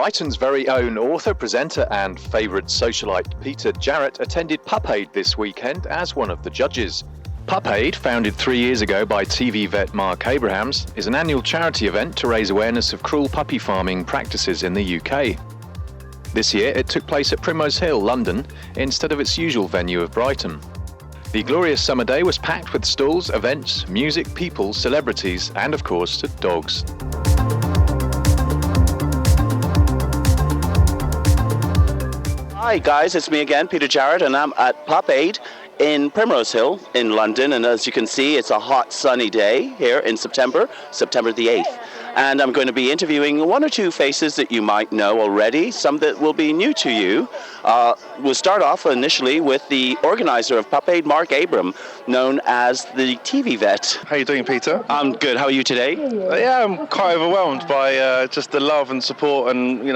Brighton's very own author, presenter and favourite socialite Peter Jarrette attended Pup Aid this weekend as one of the judges. Pup Aid, founded 3 years ago by TV vet Marc Abraham, is an annual charity event to raise awareness of cruel puppy farming practices in the UK. This year it took place at Primrose Hill, London, instead of its usual venue of Brighton. The glorious summer day was packed with stalls, events, music, people, celebrities and of course dogs. Hi guys, it's me again, Peter Jarrette, and I'm at Pup Aid in Primrose Hill in London, and as you can see it's a hot sunny day here in September the 8th. And I'm going to be interviewing one or two faces that you might know already, some that will be new to you. We'll start off initially with the organizer of Pup Aid, Marc Abraham, known as the TV vet. How are you doing, Peter? I'm good. How are you today? Yeah, I'm quite overwhelmed by just the love and support and,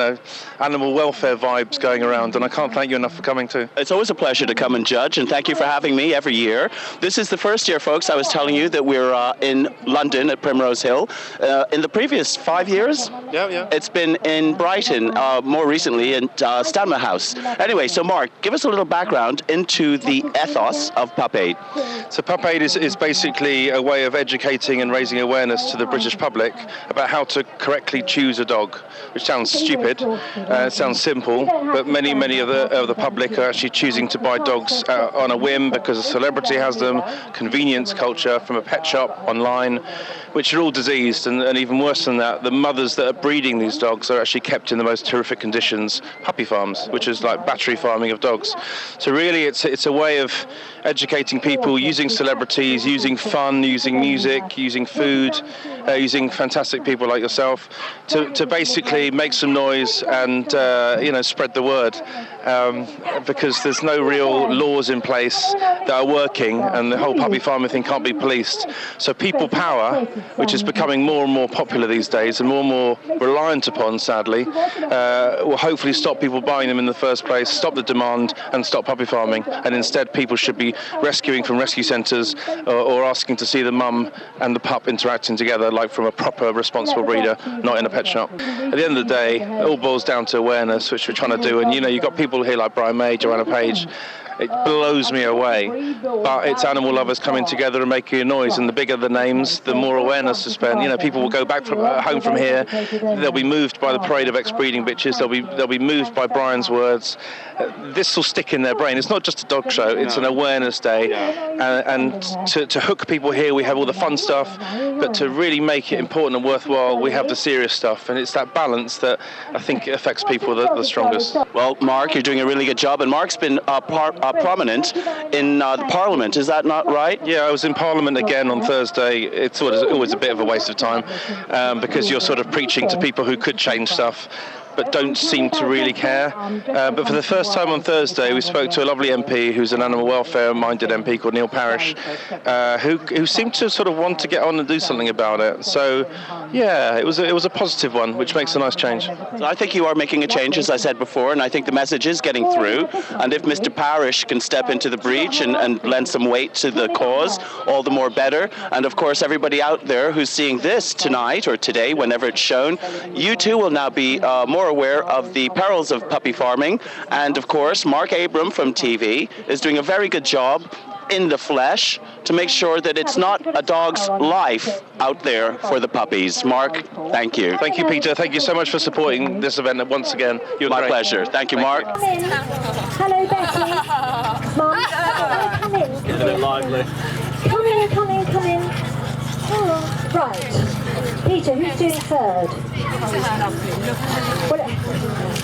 animal welfare vibes going around, and I can't thank you enough for coming too. It's always a pleasure to come and judge, and thank you for having me every year. This is the first year, folks. I was telling you that we're in London at Primrose Hill. In the previous 5 years, it's been in Brighton, more recently in Stanmer House. Anyway, so Marc, give us a little background into the ethos of Pup Aid. So Pup Aid is basically a way of educating and raising awareness to the British public about how to correctly choose a dog, which sounds stupid, it sounds simple, but many of the public are actually choosing to buy dogs on a whim because a celebrity has them, convenience culture from a pet shop, online, which are all diseased, and even worse than that, the mothers that are breeding these dogs are actually kept in the most horrific conditions, puppy farms, which is like battery farming of dogs. So really it's a way of educating people, using celebrities, using fun, using music, using food, using fantastic people like yourself to basically make some noise and spread the word, because there's no real laws in place that are working, and the whole puppy farming thing can't be policed. So people power, which is becoming more and more popular these days and more reliant upon, sadly, will hopefully stop people buying them in the first place, stop the demand and stop puppy farming, and instead people should be rescuing from rescue centres or asking to see the mum and the pup interacting together like from a proper responsible breeder, not in a pet shop. At the end of the day, it all boils down to awareness, which we're trying to do, and you've got people here like Brian May, Joanna Page. It blows me away, but it's animal lovers coming together and making a noise, and the bigger the names, the more awareness to spend. People will go back home from here, they'll be moved by the parade of ex-breeding bitches, they'll be moved by Brian's words. This will stick in their brain. It's not just a dog show, it's an awareness day, and to hook people here we have all the fun stuff, but to really make it important and worthwhile we have the serious stuff, and it's that balance that I think affects people the strongest. Well, Marc, you're doing a really good job, and Marc's been prominent in the Parliament, is that not right? Yeah, I was in Parliament again on Thursday. It's always a bit of a waste of time because you're sort of preaching to people who could change stuff but don't seem to really care. But for the first time on Thursday, we spoke to a lovely MP who's an animal welfare-minded MP called Neil Parish, who seemed to sort of want to get on and do something about it. So, yeah, it was a positive one, which makes a nice change. So I think you are making a change, as I said before, and I think the message is getting through. And if Mr. Parish can step into the breach and lend some weight to the cause, all the more better. And of course, everybody out there who's seeing this tonight or today, whenever it's shown, you too will now be more aware of the perils of puppy farming. And of course, Marc Abraham from TV is doing a very good job in the flesh to make sure that it's not a dog's life out there for the puppies. Marc, thank you. Thank you, Peter. Thank you so much for supporting this event once again. You're My great. pleasure. Thank you, Marc. Hello, Betty. Marc, come in. It's a bit lively. Come in. Oh, right. Peter, who's doing third? Well,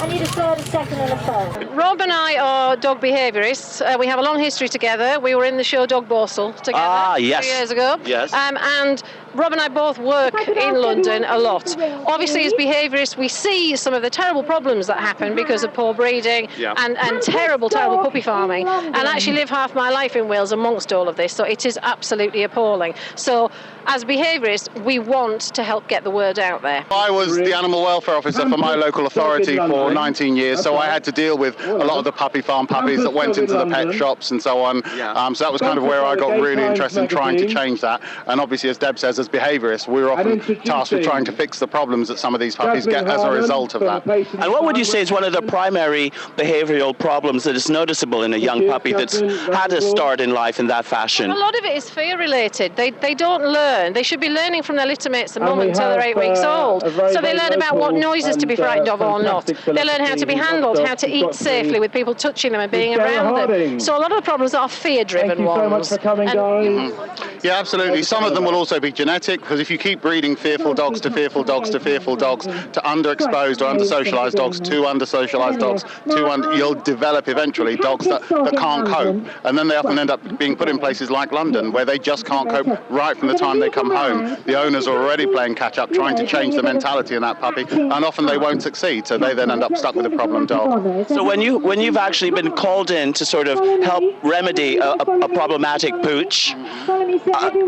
I need a third, a second and a third. Rob and I are dog behaviourists. We have a long history together. We were in the show Dog Borsal together 3 years ago. Yes. And Rob and I both work in London a lot. Obviously, as behaviourists, we see some of the terrible problems that happen because of poor breeding and terrible puppy farming. And I actually live half my life in Wales amongst all of this, so it is absolutely appalling. So, as behaviourists, we want to help get the word out there. I was the animal welfare officer for my local authority for 19 years, so I had to deal with a lot of the puppy farm puppies that went into the pet shops and so on. So that was kind of where I got really interested in trying to change that. And obviously, as Deb says, as behaviourists, we're often tasked with trying to fix the problems that some of these puppies get as a result of that. And what would you say is one of the primary behavioural problems that is noticeable in a young puppy that's had a start in life in that fashion? A lot of it is fear related. They don't learn. They should be learning from their litter mates the moment until they're 8 weeks old. So they learn about what noises to be frightened of or not. They learn how to be handled, how to eat safely with people touching them and being around them. So a lot of the problems are fear-driven ones. Yeah, absolutely. Some of them will also be genetic, because if you keep breeding fearful dogs to fearful dogs to fearful dogs to underexposed or under-socialised dogs to under-socialised dogs you'll develop eventually dogs that can't cope. And then they often end up being put in places like London where they just can't cope right from the time they come home. The owners are already playing catch-up, trying to change the mentality in that puppy, and often they won't succeed, so they then end up stuck with a problem dog. So when you've actually been called in to sort of help remedy a problematic pooch,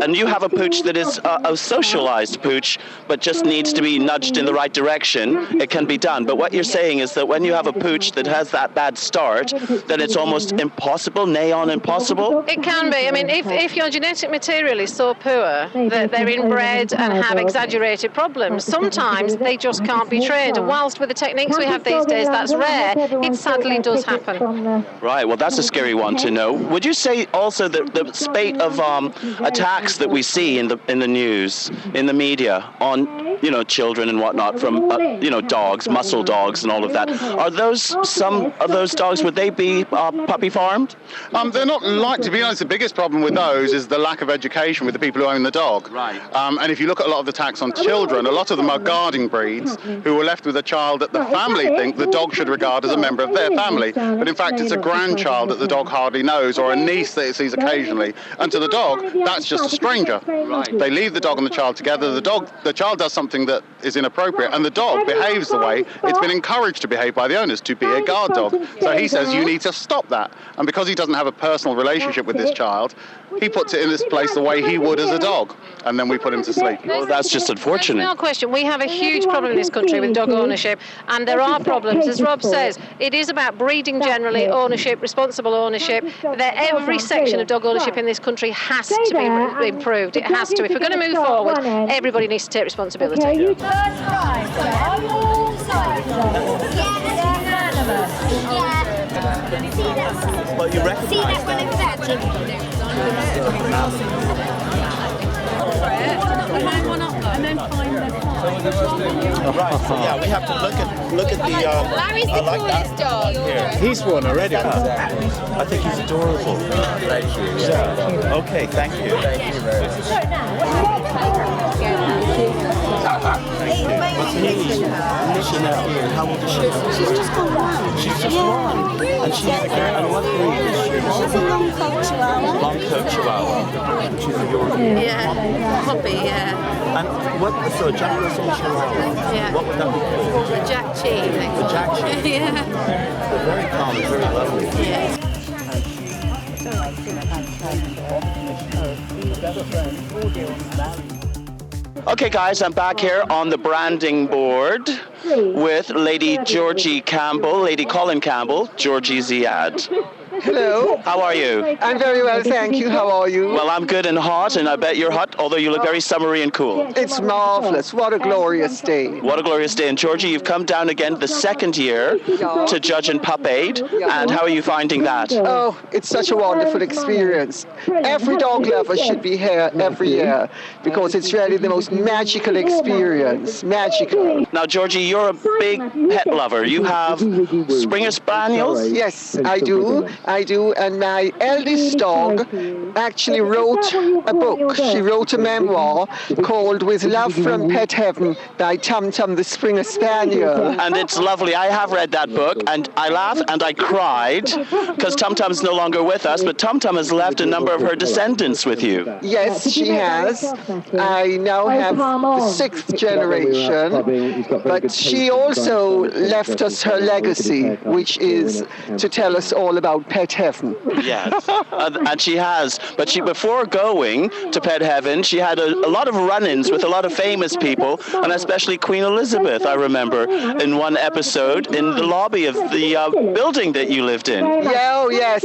and you have a pooch that is a socialized pooch, but just needs to be nudged in the right direction, it can be done. But what you're saying is that when you have a pooch that has that bad start, then it's almost impossible, nay on impossible? It can be. I mean, if your genetic material is so poor that they're inbred and have exaggerated problems, sometimes they just can't be trained. And whilst with the techniques we have these days, that's rare, it sadly does happen. Right, well, that's a scary one to know. Would you say also that the spate of attacks that we see in the news, in the media, on children and whatnot from dogs, muscle dogs, and all of that, are some of those dogs, would they be puppy farmed? They're not like, to be honest, the biggest problem with those is the lack of education with the people who own the dog. Right. And if you look at a lot of the attacks on children, a lot of them are guarding breeds who are left with a child that the family think the dog should regard as a member of their family. But in fact, it's a grandchild that the dog hardly knows, or a niece that it sees occasionally. And to the dog, that's just a stranger. Right. They leave the dog and the child together. The child does something that is inappropriate, and the dog behaves the way it's been encouraged to behave by the owners, to be a guard dog. So he says, you need to stop that. And because he doesn't have a personal relationship with this child, he puts it in this place the way he would as a dog, and then we put him to sleep. Well, that's just unfortunate. There's no question. We have a huge problem in this country with dog ownership, and there are problems. As Rob says, it is about breeding generally, ownership, responsible ownership. Every section of dog ownership in this country has to be improved. It has to. If we're going to move forward, everybody needs to take responsibility. First prize. On all sides. Well, you reckon? See that one exactly. And then one up though. And then find Right, so yeah, we have to look at the Larry's the coolest dog. He's won already. I think he's adorable. Thank you. Yeah. Okay, thank you. Thank you very much. What's her name? How old is she? She's just gone one. She's just one. And she's and what breed is she? She's a long coat chihuahua. Long coat chihuahua. She's a Yorkie. Yeah. Puppy, yeah. And what? So Jack Russell Chihuahua. Yeah. What would that be called? The Jack Chi, I think. The Jack Chi. Yeah. They're very calm, very lovely. Yeah. Okay, guys, I'm back here on the branding board with Lady Georgie Campbell, Lady Colin Campbell, Georgie Ziad. Hello. How are you? I'm very well, thank you. How are you? Well, I'm good and hot, and I bet you're hot, although you look very summery and cool. It's marvellous. What a glorious day. What a glorious day. And Georgie, you've come down again the second year to judge in Pup Aid, and how are you finding that? Oh, it's such a wonderful experience. Every dog lover should be here every year, because it's really the most magical experience. Magical. Now, Georgie, you're a big pet lover. You have Springer Spaniels? Yes, I do. And my eldest dog actually wrote a book. She wrote a memoir called With Love from Pet Heaven by Tum Tum the Springer Spaniel. And it's lovely. I have read that book, and I laughed and I cried because Tum Tum's no longer with us, but Tum Tum has left a number of her descendants with you. Yes, she has. I now have the sixth generation, but she also left us her legacy, which is to tell us all about pet Pet Heaven. Yes, and she has. But before going to Pet Heaven, she had a lot of run-ins with a lot of famous people, and especially Queen Elizabeth, I remember, in one episode in the lobby of the building that you lived in. Yeah, oh, yes.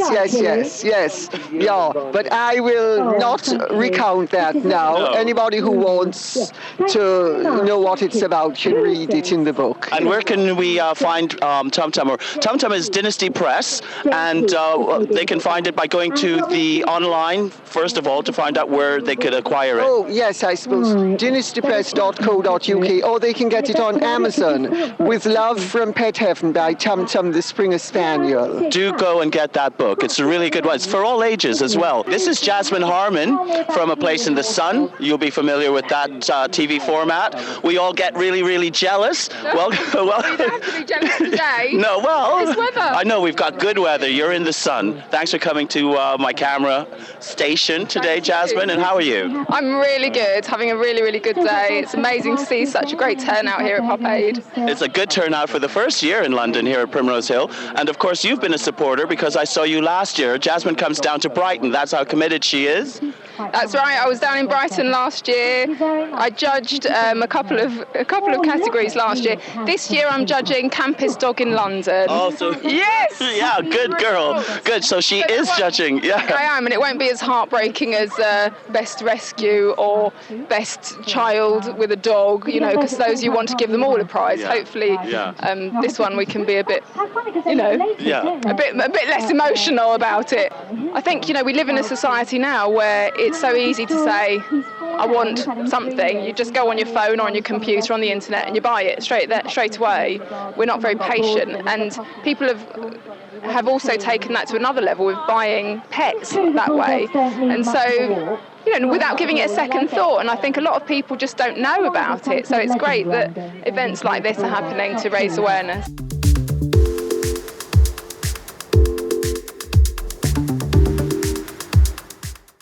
Yeah, but I will not recount that now. No. Anybody who wants to know what it's about can read it in the book. And where can we find Tum Tum? Tum Tum is Dynasty Press, and they can find it by going to the online, first of all, to find out where they could acquire it. Oh, yes, I suppose. dynastypress.co.uk, or they can get it on Amazon. With Love from Pet Heaven by Tum Tum the Springer Spaniel. Do go and get that book. It's a really good one. It's for all ages as well. This is Jasmine Harmon from A Place in the Sun. You'll be familiar with that TV format. We all get really, really jealous. Well, You don't have to be jealous today. No, well, It's weather. I know we've got good weather. You're in the sun. Thanks for coming to my camera station today, Jasmine. And how are you? I'm really good, having a really, really good day. It's amazing to see such a great turnout here at Pup Aid. It's a good turnout for the first year in London here at Primrose Hill. And of course, you've been a supporter because I saw you last year. Jasmine comes down to Brighton. That's how committed she is. That's right. I was down in Brighton last year. I judged a couple of categories last year. This year I'm judging Campest Dog in London. Oh, so yes. Yeah, good girl. Good. So she is judging. Yeah. I am, and it won't be as heartbreaking as Best Rescue or Best Child with a Dog, you know, because those you want to give them all a prize. Yeah. Hopefully, Yeah. this one we can be a bit, you know, Yeah. a bit less emotional about it. I think, you know, we live in a society now where it's so easy to say, I want something. You just go on your phone or on your computer on the internet and you buy it straight away. We're not very patient, and people have also taken that to another level with buying pets that way. And so, you know, without giving it a second thought, and I think a lot of people just don't know about it. So it's great that events like this are happening to raise awareness.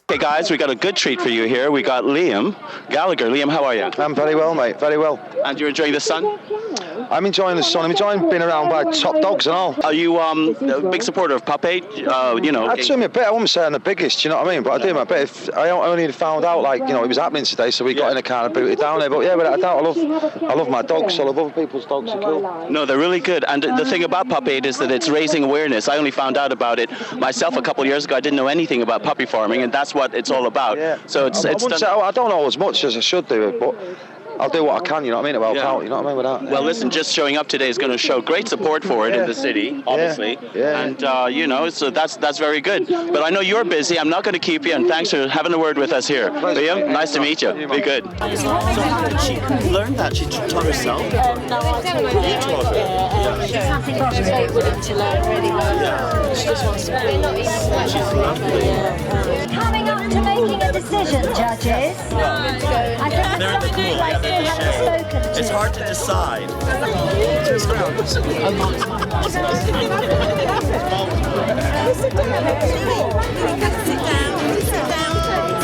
Okay, guys, we got a good treat for you here. We got Liam Gallagher. Liam, how are you? I'm very well, mate, very well. And you're enjoying the sun? I'm enjoying the sun. I'm enjoying being around by top dogs and all. Are you a big supporter of Pup Aid? You know, I'd say my bit. I wouldn't say I'm the biggest, you know what I mean? But I do my bit. If I only found out, like, you know, it was happening today, so we got in a car and booted down there. But yeah, without a doubt, I love my dogs. I love other people's dogs. Are cool. No, they're really good. And the thing about Pup Aid is that it's raising awareness. I only found out about it myself a couple of years ago. I didn't know anything about puppy farming, and that's what it's all about. Yeah. So I don't know as much as I should do, but I'll do what I can, you know what I mean, to help out, you know what I mean, with that. Well, listen, just showing up today is going to show great support for it in the city, obviously. Yeah. And, you know, so that's very good. But I know you're busy. I'm not going to keep you, and thanks for having a word with us here. Liam, nice to meet you. Be good. So how did she learn that? She taught herself? No, I taught her. She's something she's very willing to learn really well. Yeah. She just wants to please. Coming up to making a decision, judges. I think They're in the pool. I still haven't spoken to. It's hard to decide. Sit down.